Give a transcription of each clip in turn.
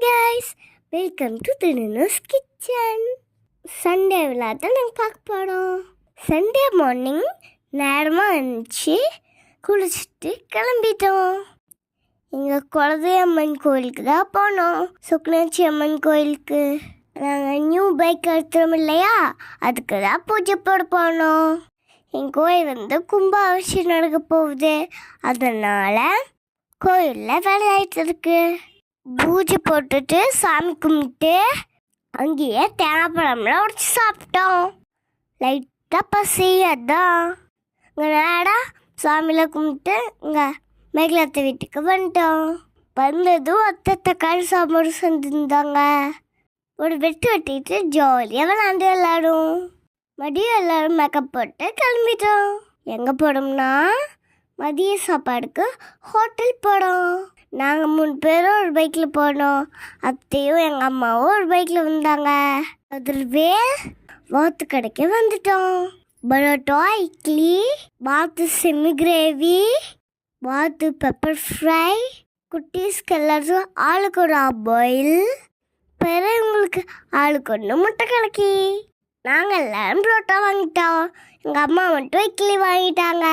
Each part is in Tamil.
guys, welcome to Tinu's kitchen. Sunday விழாதான் நாங்கள் பார்க்க போகிறோம். சண்டே மார்னிங் நேரமாக இருந்துச்சு, குளிச்சுட்டு கிளம்பிட்டோம். எங்கள் குலதெய்வம்மன் கோயிலுக்கு தான் போனோம், சுக்னாட்சி அம்மன் கோயிலுக்கு. நாங்கள் நியூ பைக் எடுத்துறோம் இல்லையா, அதுக்கு தான் பூஜை போட போனோம். என் கோயில் கும்பாபிஷேகம் நடக்க போகுது, அதனால் கோயிலில் விளையாட்டு இருக்கு. பூஜை போட்டுட்டு சாமி கும்பிட்டு அங்கேயே தேங்காய் பழம்லாம் உடச்சி சாப்பிட்டோம். லைட்டாக பசி, அதான் இங்கே நேராக சாமியில் கும்பிட்டு இங்கே மேகலத்தை வீட்டுக்கு வந்துட்டோம். வந்ததும் அத்தை தக்காளி சாப்பாடு செஞ்சுருந்தாங்க. ஒரு வெட்டிட்டு ஜாலியாக விளாண்டு எல்லாரும். மதியம் எல்லோரும் மேக்கப் போட்டு கிளம்பிட்டோம். எங்கே போனோம்னா மதிய சாப்பாடுக்கு ஹோட்டல் போனோம். நாங்கள் 3 பேரும் ஒரு பைக்கில் போனோம். அத்தையும் எங்கள் அம்மாவும் ஒரு பைக்கில் வந்தாங்க. அதுவே வாத்து கடைக்கு வந்துட்டோம். பரோட்டா, இட்லி, வாத்து செமி கிரேவி, வாத்து பெப்பர் ஃப்ரை, குட்டீஸ்க்கு எல்லாரும் ஆளுக்கு ஒரு பாயில், பெரியவங்களுக்கு ஆளுக்கு ஒன்று முட்டை கலக்கி. நாங்கள் எல்லாரும் பரோட்டா வாங்கிட்டோம். எங்கள் அம்மா மட்டும் இட்லி வாங்கிட்டாங்க.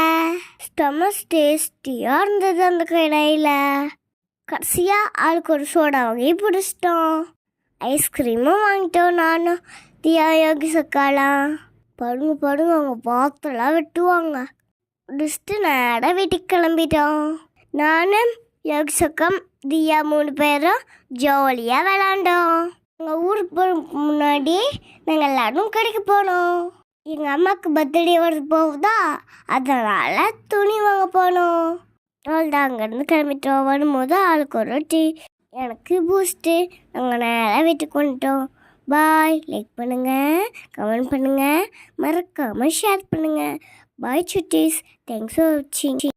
ஸ்டமஸ் டேஸ்டியாக இருந்தது அந்த கடையில். கடைசியாக ஆளுக்கு ஒரு சோடா வாங்கி பிடிச்சிட்டோம். ஐஸ்கிரீமும் வாங்கிட்டோம். நானும் தியா, யோகி சக்காலாம். படுங்க அவங்க பாத்தெல்லாம் வெட்டுவாங்க. முடிச்சுட்டு நேராக வீட்டுக்கு கிளம்பிட்டோம். நானும் யோகி சக்கம், தியா 3 பேரும் ஜாலியாக விளாண்டோம். எங்கள் ஊருக்கு போகிறதுக்கு முன்னாடி நாங்கள் எல்லாரும் கடைக்கு போனோம். எங்கள் அம்மாவுக்கு பர்த்டே போகுதா, அதனால் துணி வாங்க போனோம். அவ்வளோதான், அங்கேருந்து கிளம்பிட்டோம். வரும்போது ஆளுக்கு ஒரு டீ, எனக்கு பூஸ்ட்டு. நாங்கள் நேராக வீட்டுக்கு வந்துட்டோம். பாய். லைக் பண்ணுங்கள், கமெண்ட் பண்ணுங்கள், மறக்காமல் ஷேர் பண்ணுங்கள். பாய் சுட்டீஸ். தேங்க்ஸ் ஃபார் வாட்சிங்.